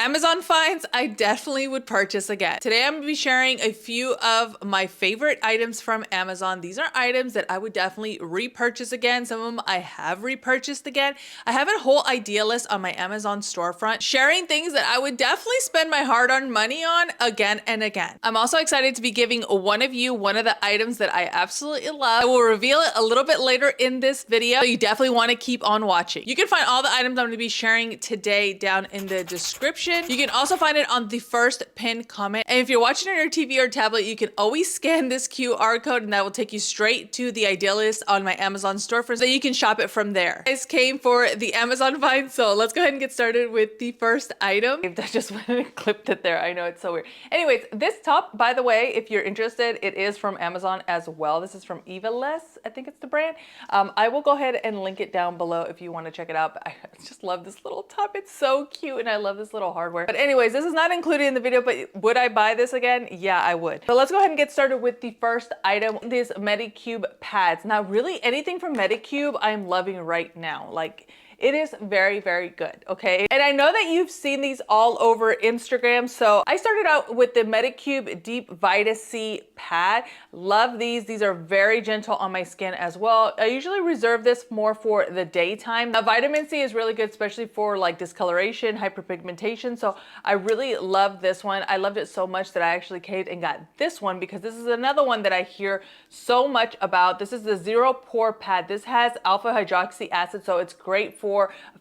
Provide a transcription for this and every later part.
Amazon finds I definitely would purchase again. Today I'm going to be sharing a few of my favorite items from Amazon. These are items that I would definitely repurchase again. Some of them I have repurchased again. I have a whole idea list on my Amazon storefront, sharing things that I would definitely spend my hard-earned money on again and again. I'm also excited to be giving one of you one of the items that I absolutely love. I will reveal it a little bit later in this video, so you definitely want to keep on watching. You can find all the items I'm going to be sharing today down in the description. You can also find it on the first pinned comment. And if you're watching on your TV or tablet, you can always scan this QR code and that will take you straight to the idea list on my Amazon storefront so you can shop it from there. This came for the Amazon find, so let's go ahead and get started with the first item. I just went and clipped it there. I know, it's so weird. Anyways, this top, by the way, if you're interested, it is from Amazon as well. This is from Evaless, I think it's the brand. I will go ahead and link it down below if you want to check it out. But I just love this little top. It's so cute and I love this little hardware. But anyways, this is not included in the video, but would I buy this again? Yeah, I would. So let's go ahead and get started with the first item, these Medicube pads. Now, really anything from Medicube I'm loving right now. Like, it is very, very good, okay? And I know that you've seen these all over Instagram. So I started out with the Medicube Deep Vita C pad. Love these. These are very gentle on my skin as well. I usually reserve this more for the daytime. Now, vitamin C is really good, especially for like discoloration, hyperpigmentation. So I really love this one. I loved it so much that I actually caved and got this one because this is another one that I hear so much about. This is the Zero Pore pad. This has alpha hydroxy acid, so it's great for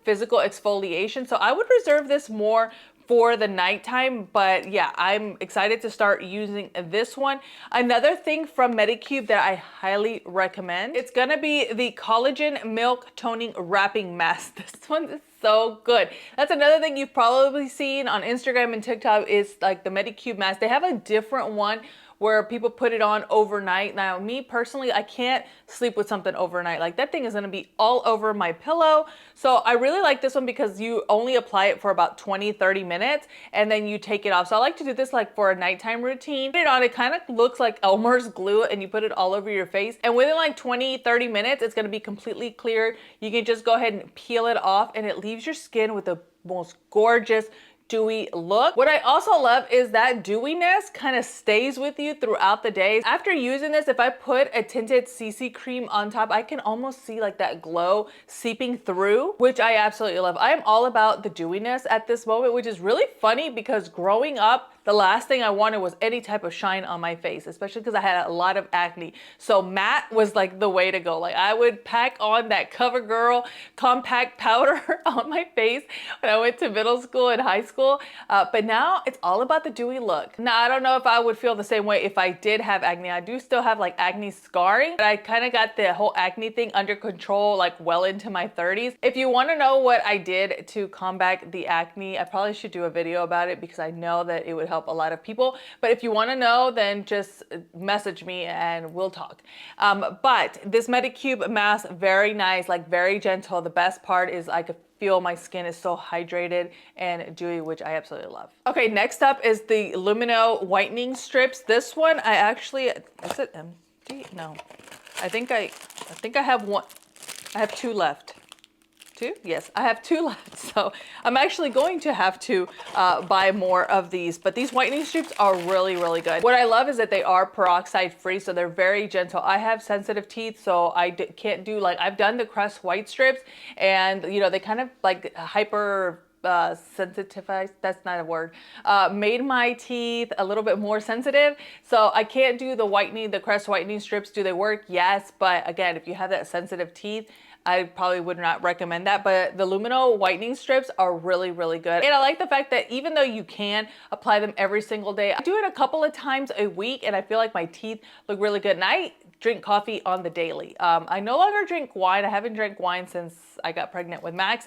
physical exfoliation. So I would reserve this more for the nighttime, but yeah, I'm excited to start using this one. Another thing from Medicube that I highly recommend, it's gonna be the Collagen Milk Toning Wrapping Mask. This one is so good. That's another thing you've probably seen on Instagram and TikTok is like the Medicube mask. They have a different one where people put it on overnight. Now, me personally, I can't sleep with something overnight. Like, that thing is gonna be all over my pillow. So I really like this one because you only apply it for about 20-30 minutes and then you take it off. So I like to do this like for a nighttime routine. Put it on, it kind of looks like Elmer's glue and you put it all over your face. And within like 20-30 minutes, it's gonna be completely clear. You can just go ahead and peel it off and it leaves your skin with the most gorgeous, dewy look. What I also love is that dewiness kind of stays with you throughout the day. After using this, if I put a tinted CC cream on top, I can almost see like that glow seeping through, which I absolutely love. I am all about the dewiness at this moment, which is really funny because growing up, the last thing I wanted was any type of shine on my face, especially because I had a lot of acne. So matte was like the way to go. Like, I would pack on that CoverGirl compact powder on my face when I went to middle school and high school. But now it's all about the dewy look. Now, I don't know if I would feel the same way if I did have acne. I do still have like acne scarring, but I kind of got the whole acne thing under control like well into my 30s. If you want to know what I did to combat the acne, I probably should do a video about it because I know that it would help a lot of people. But if you want to know, then just message me and we'll talk. But this Medicube mask, very nice, like very gentle. The best part is I could feel my skin is so hydrated and dewy, which I absolutely love. Okay, next up is the Lumineux whitening strips. This one I actually, is it empty? No, I think I have one. I have two left. Two? Yes, I have two left. So I'm actually going to have to buy more of these, but these whitening strips are really, really good. What I love is that they are peroxide free, so they're very gentle. I have sensitive teeth, so I can't do like, I've done the crust white strips and you know, they kind of like hyper sensitized, that's not a word, made my teeth a little bit more sensitive. So I can't do the whitening, the crest whitening strips. Do they work? Yes. But again, if you have that sensitive teeth, I probably would not recommend that, but the Lumineux whitening strips are really, really good. And I like the fact that even though you can apply them every single day, I do it a couple of times a week and I feel like my teeth look really good. And I drink coffee on the daily. I no longer drink wine. I haven't drank wine since I got pregnant with Max.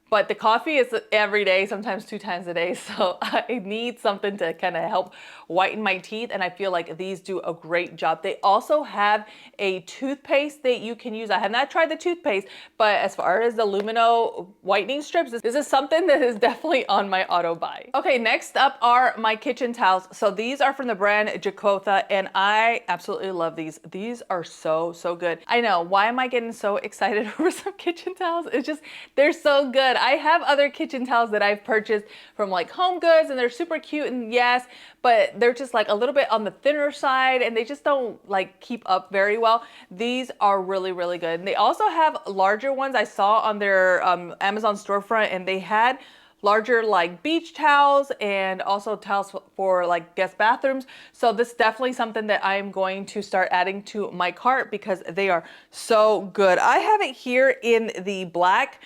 But the coffee is every day, sometimes 2 times a day. So I need something to kind of help whiten my teeth. And I feel like these do a great job. They also have a toothpaste that you can use. I have not tried the toothpaste, but as far as the Lumineux whitening strips, this is something that is definitely on my auto buy. Okay, next up are my kitchen towels. So these are from the brand Jacquotha, and I absolutely love these. These are so, so good. I know, why am I getting so excited over some kitchen towels? It's just, they're so good. I have other kitchen towels that I've purchased from like Home Goods, and they're super cute, and yes, but they're just like a little bit on the thinner side, and they just don't like keep up very well. These are really, really good. And they also have larger ones. I saw on their Amazon storefront, and they had larger like beach towels and also towels for like guest bathrooms. So this is definitely something that I am going to start adding to my cart because they are so good. I have it here in the black.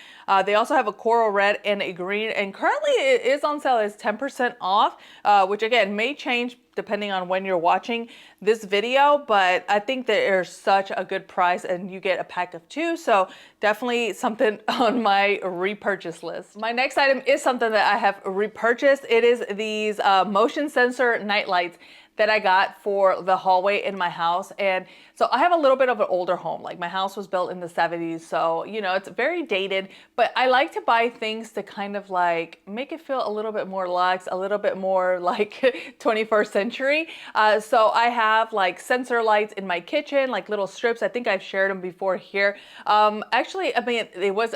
They also have a coral red and a green, and currently it is on sale. It's 10% off, which again may change depending on when you're watching this video, but I think that they're such a good price, and you get a pack of 2, so definitely something on my repurchase list. My next item is something that I have repurchased. It is these motion sensor night lights that I got for the hallway in my house. And so I have a little bit of an older home. Like my house was built in the 70s, so you know, it's very dated, but I like to buy things to kind of like make it feel a little bit more luxe, a little bit more like 21st century. So I have like sensor lights in my kitchen, like little strips. I think I've shared them before here. Actually, I mean,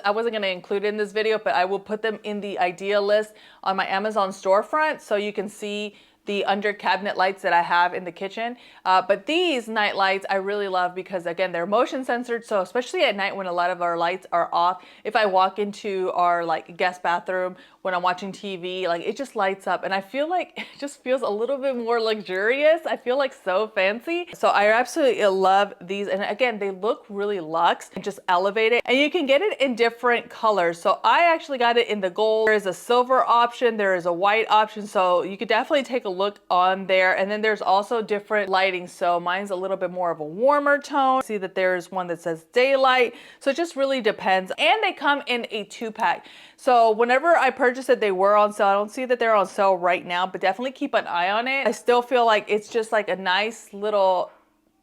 I wasn't gonna include it in this video, but I will put them in the idea list on my Amazon storefront so you can see the under cabinet lights that I have in the kitchen. But these night lights I really love because again, they're motion censored. So especially at night when a lot of our lights are off, if I walk into our like guest bathroom when I'm watching TV, like it just lights up, and I feel like it just feels a little bit more luxurious. I feel like so fancy. So I absolutely love these. And again, they look really luxe and just elevated, and you can get it in different colors. So I actually got it in the gold. There is a silver option, there is a white option. So you could definitely take a look on there. And then there's also different lighting. So mine's a little bit more of a warmer tone. See that there's one that says daylight. So it just really depends. And they come in a 2-pack. So whenever I purchased it, they were on sale. I don't see that they're on sale right now, but definitely keep an eye on it. I still feel like it's just like a nice little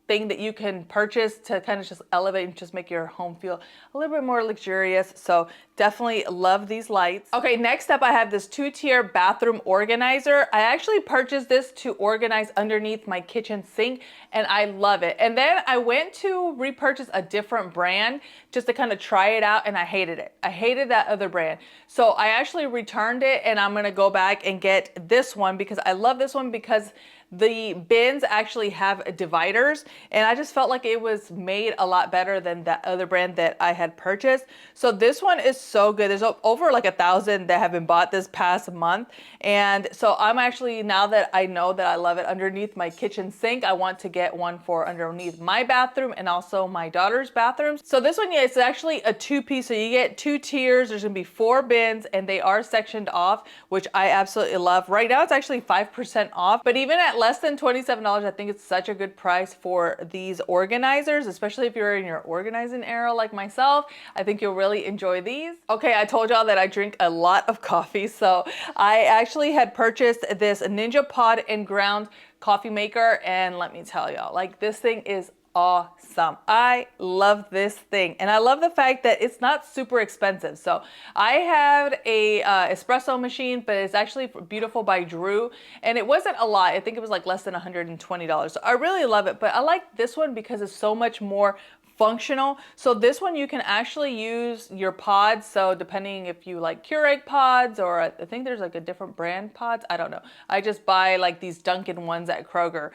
thing that you can purchase to kind of just elevate and just make your home feel a little bit more luxurious. So definitely love these lights. Okay, next up I have this 2-tier bathroom organizer. I actually purchased this to organize underneath my kitchen sink, and I love it. And then I went to repurchase a different brand just to kind of try it out, and I hated it. I hated that other brand. So I actually returned it, and I'm gonna go back and get this one because I love this one because the bins actually have dividers, and I just felt like it was made a lot better than that other brand that I had purchased. So this one is so good. There's over like 1,000 that have been bought this past month. And so I'm actually, now that I know that I love it underneath my kitchen sink, I want to get one for underneath my bathroom and also my daughter's bathroom. So this one, yeah, it's actually a 2-piece. So you get 2 tiers. There's gonna be 4 bins, and they are sectioned off, which I absolutely love. Right now it's actually 5% off, but even at less than $27, I think it's such a good price for these organizers, especially if you're in your organizing era like myself. I think you'll really enjoy these. Okay, I told y'all that I drink a lot of coffee, so I actually had purchased this Ninja Pod and Ground coffee maker, and let me tell y'all, like this thing is awesome. I love this thing, and I love the fact that it's not super expensive. So I had a espresso machine, but it's actually Beautiful by Drew, and it wasn't a lot. I think it was like less than $120. So I really love it, but I like this one because it's so much more functional. So this one you can actually use your pods. So depending if you like Keurig pods, or I think there's like a different brand pods, I don't know. I just buy like these Dunkin' ones at Kroger.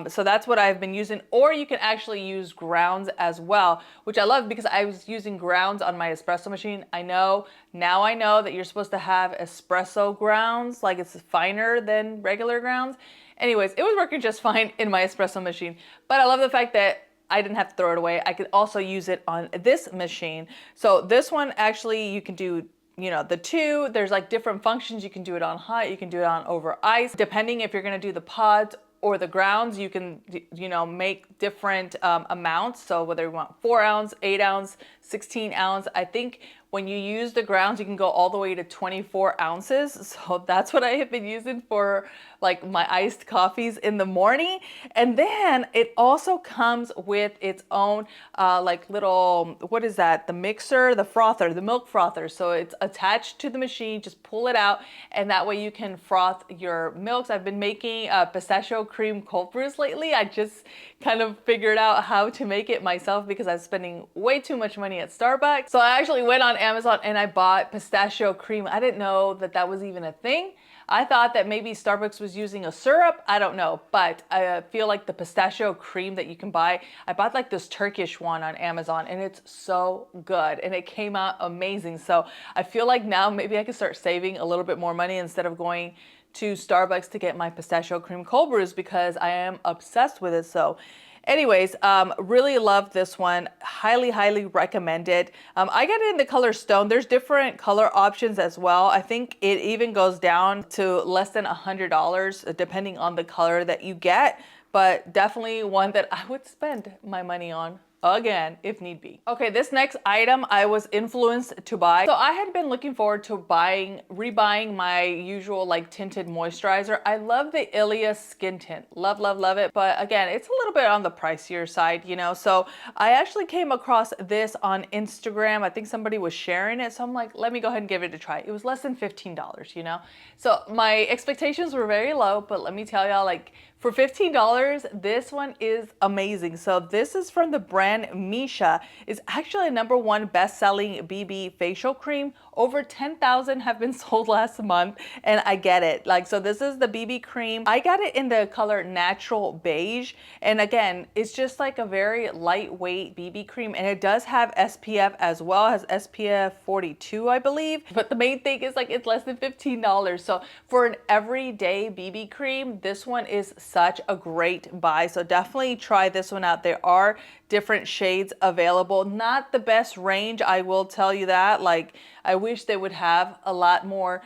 So that's what I've been using. Or you can actually use grounds as well, which I love because I was using grounds on my espresso machine. Now I know that you're supposed to have espresso grounds, like it's finer than regular grounds. Anyways, it was working just fine in my espresso machine, but I love the fact that I didn't have to throw it away. I could also use it on this machine. So this one actually, you can do, you know, the 2, there's like different functions. You can do it on hot, you can do it on over ice. Depending if you're gonna do the pods or the grounds, you can, you know, make different amounts. So whether you want 4 ounce, 8 ounce, 16 ounce, I think when you use the grounds, you can go all the way to 24 ounces. So that's what I have been using for like my iced coffees in the morning. And then it also comes with its own like little, what is that? The mixer, the frother, the milk frother. So it's attached to the machine, just pull it out, and that way you can froth your milks. I've been making pistachio cream cold brews lately. I just kind of figured out how to make it myself because I was spending way too much money money at Starbucks. So I actually went on Amazon and I bought pistachio cream. I didn't know that that was even a thing. I thought that maybe Starbucks was using a syrup. I don't know, but I feel like the pistachio cream that you can buy, I bought like this Turkish one on Amazon and it's so good and it came out amazing. So I feel like now maybe I can start saving a little bit more money instead of going to Starbucks to get my pistachio cream cold brews because I am obsessed with it. So anyways, really love this one. Highly recommend it. I got it in the color Stone. There's different color options as well. I think it even goes down to less than $100 depending on the color that you get, but definitely one that I would spend my money on again if need be. Okay, this next item I was influenced to buy. So I had been looking forward to rebuying my usual like tinted moisturizer. I love the Ilia skin tint. Love it. But again, it's a little bit on the pricier side, you know. So I actually came across this on Instagram. I think somebody was sharing it. So I'm like, let me go ahead and give it a try. It was less than $15, you know. So my expectations were very low, but let me tell y'all, like, for $15, this one is amazing. So this is from the brand Missha. It's actually a #1 best-selling BB facial cream. Over 10,000 have been sold last month, and I get it. Like, so this is the BB cream. I got it in the color Natural Beige, and again, it's just like a very lightweight BB cream, and it does have SPF as well. It has SPF 42, I believe. But the main thing is like it's less than $15. So for an everyday BB cream, this one is such a great buy. So definitely try this one out. There are different shades available. Not the best range, I will tell you that. Like, I wish they would have a lot more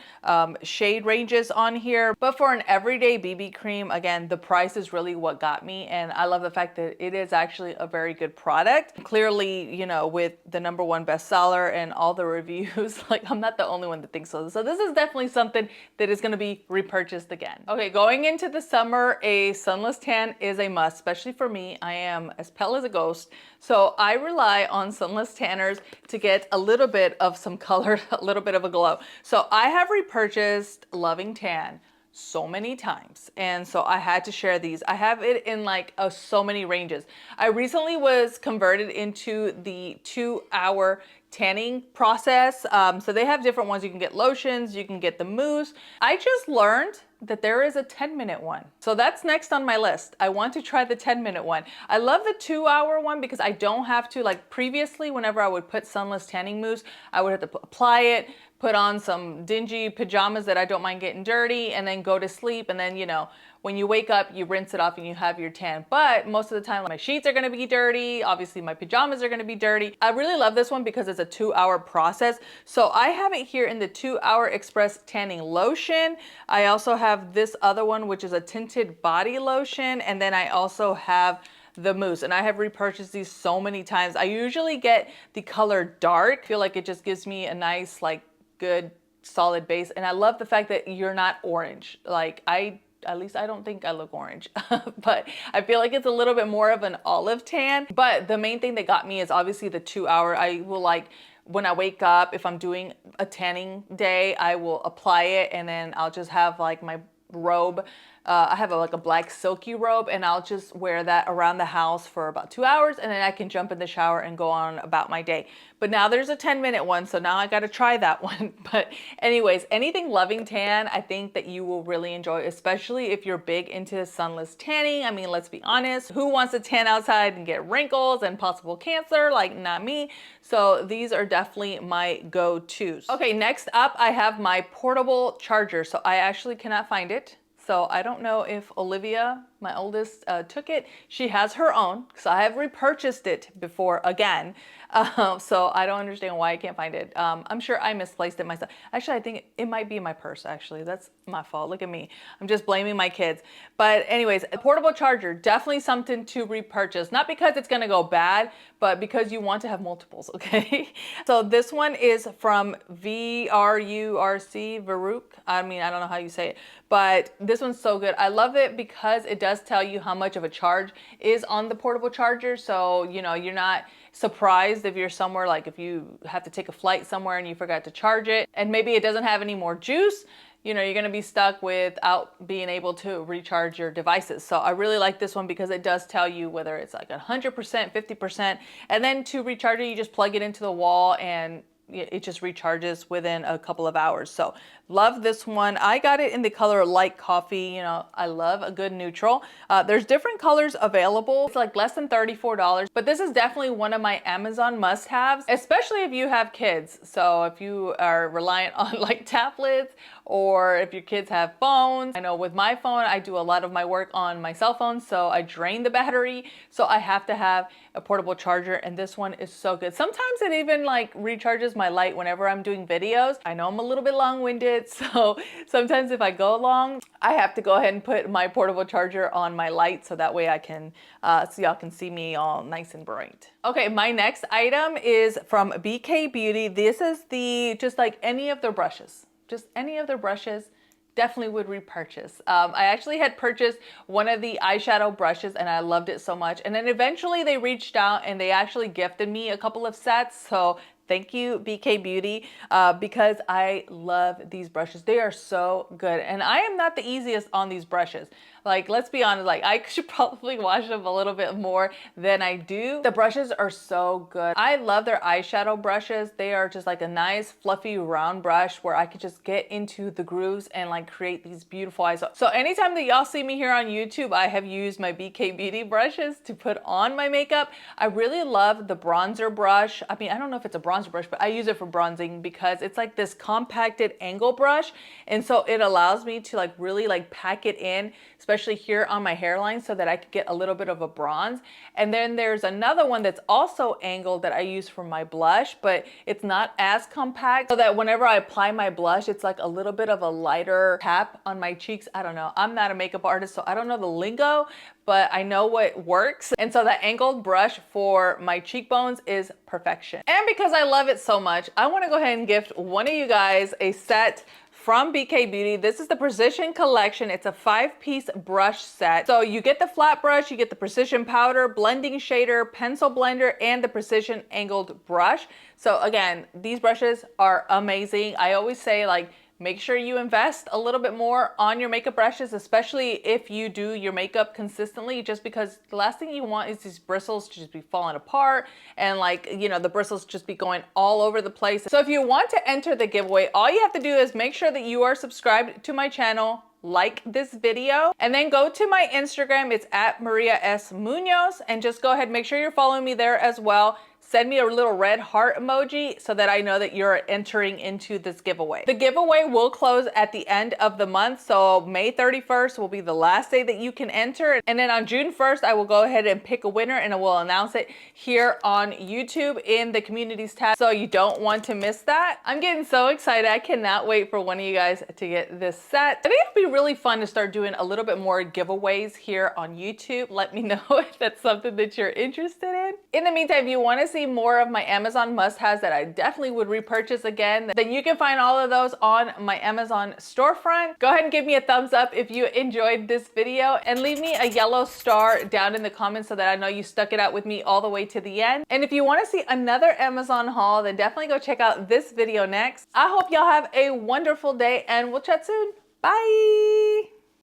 shade ranges on here. But for an everyday BB cream, again, the price is really what got me. And I love the fact that it is actually a very good product. Clearly, you know, with the #1 bestseller and all the reviews, like I'm not the only one that thinks so. So this is definitely something that is going to be repurchased again. Okay, going into the summer, a sunless tan is a must, especially for me. I am as pale as a ghost. So I rely on sunless tanners to get a little bit of some color, a little bit of a glow. So I have repurchased Loving Tan so many times, and so I had to share these. I have it in like so many ranges. I recently was converted into the 2-hour tanning process. So they have different ones. You can get lotions, you can get the mousse. I just learned that there is a 10-minute one. So that's next on my list. I want to try the 10-minute one. I love the 2-hour one because I don't have to, like previously, whenever I would put sunless tanning mousse, I would have to apply it, put on some dingy pajamas that I don't mind getting dirty, and then go to sleep. And then, you know, when you wake up, you rinse it off and you have your tan. But most of the time, my sheets are gonna be dirty. Obviously, my pajamas are gonna be dirty. I really love this one because it's a 2-hour process. So I have it here in the 2-hour express tanning lotion. I also have this other one, which is a tinted body lotion. And then I also have the mousse, and I have repurchased these so many times. I usually get the color dark. I feel like it just gives me a nice, like, good solid base. And I love the fact that you're not orange. Like, at least I don't think I look orange, but I feel like it's a little bit more of an olive tan. But the main thing that got me is obviously the 2-hour. I will, like, when I wake up, if I'm doing a tanning day, I will apply it, and then I'll just have like my robe. I have like a black silky robe, and I'll just wear that around the house for about 2 hours, and then I can jump in the shower and go on about my day. But now there's a 10-minute one, so now I got to try that one. But anyways, anything Loving Tan, I think that you will really enjoy, especially if you're big into sunless tanning. I mean, let's be honest, who wants to tan outside and get wrinkles and possible cancer? Like, not me. So these are definitely my go-tos. Okay, next up, I have my portable charger. So I actually cannot find it. So I don't know if Olivia, my oldest, took it. She has her own, because I have repurchased it before again. So I don't understand why I can't find it. I'm sure I misplaced it myself. Actually, I think it might be in my purse, actually. That's my fault. Look at me. I'm just blaming my kids. But anyways, a portable charger, definitely something to repurchase. Not because it's going to go bad, but because you want to have multiples, okay? So this one is from Varuk. I mean, I don't know how you say it, but this one's so good. I love it because it does tell you how much of a charge is on the portable charger. So, you know, you're not surprised if you're somewhere, like if you have to take a flight somewhere and you forgot to charge it, and maybe it doesn't have any more juice. you know, you're going to be stuck without being able to recharge your devices. So I really like this one because it does tell you whether it's like 100%, 50%, and then to recharge it, you just plug it into the wall and it just recharges within a couple of hours. So love this one. I got it in the color light coffee. You know, I love a good neutral. There's different colors available. It's like less than $34, but this is definitely one of my Amazon must-haves, especially if you have kids. So if you are reliant on like tablets, or if your kids have phones. I know with my phone, I do a lot of my work on my cell phone, so I drain the battery. So I have to have a portable charger, and this one is so good. Sometimes it even like recharges my light whenever I'm doing videos. I know I'm a little bit long-winded, so sometimes if I go long, I have to go ahead and put my portable charger on my light so that way I can, so y'all can see me all nice and bright. Okay, my next item is from BK Beauty. This is just like any of their brushes. Just any of their brushes, definitely would repurchase. I actually had purchased one of the eyeshadow brushes and I loved it so much. And then eventually they reached out and they actually gifted me a couple of sets. So thank you, BK Beauty, because I love these brushes. They are so good. And I am not the easiest on these brushes. Like, let's be honest, like I should probably wash them a little bit more than I do. The brushes are so good. I love their eyeshadow brushes. They are just like a nice fluffy round brush where I could just get into the grooves and like create these beautiful eyes. So anytime that y'all see me here on YouTube, I have used my BK Beauty brushes to put on my makeup. I really love the bronzer brush. I mean, I don't know if it's a bronzer brush, but I use it for bronzing because it's like this compacted angle brush. And so it allows me to like really like pack it in, especially here on my hairline, so that I could get a little bit of a bronze. And then there's another one that's also angled that I use for my blush, but it's not as compact, so that whenever I apply my blush, it's like a little bit of a lighter tap on my cheeks. I don't know. I'm not a makeup artist, so I don't know the lingo, but I know what works. And so that angled brush for my cheekbones is perfection. And because I love it so much, I want to go ahead and gift one of you guys a set from BK Beauty. This is the Precision Collection. It's a 5-piece brush set. So you get the flat brush, you get the precision powder, blending shader, pencil blender, and the precision angled brush. So again, these brushes are amazing. I always say, like, make sure you invest a little bit more on your makeup brushes, especially if you do your makeup consistently, just because the last thing you want is these bristles to just be falling apart and like, you know, the bristles just be going all over the place. So if you want to enter the giveaway, all you have to do is make sure that you are subscribed to my channel, like this video, and then go to my Instagram. It's at Maria S. Munoz, and just go ahead, make sure you're following me there as well. Send me a little red heart emoji so that I know that you're entering into this giveaway. The giveaway will close at the end of the month, so May 31st will be the last day that you can enter. And then on June 1st, I will go ahead and pick a winner and I will announce it here on YouTube in the communities tab, so you don't want to miss that. I'm getting so excited. I cannot wait for one of you guys to get this set. I think it'll be really fun to start doing a little bit more giveaways here on YouTube. Let me know if that's something that you're interested in. In the meantime, if you want to see more of my Amazon must-haves that I definitely would repurchase again, then you can find all of those on my Amazon storefront. Go ahead and give me a thumbs up if you enjoyed this video, and leave me a yellow star down in the comments so that I know you stuck it out with me all the way to the end. And if you want to see another Amazon haul, then definitely go check out this video next. I hope y'all have a wonderful day and we'll chat soon. Bye.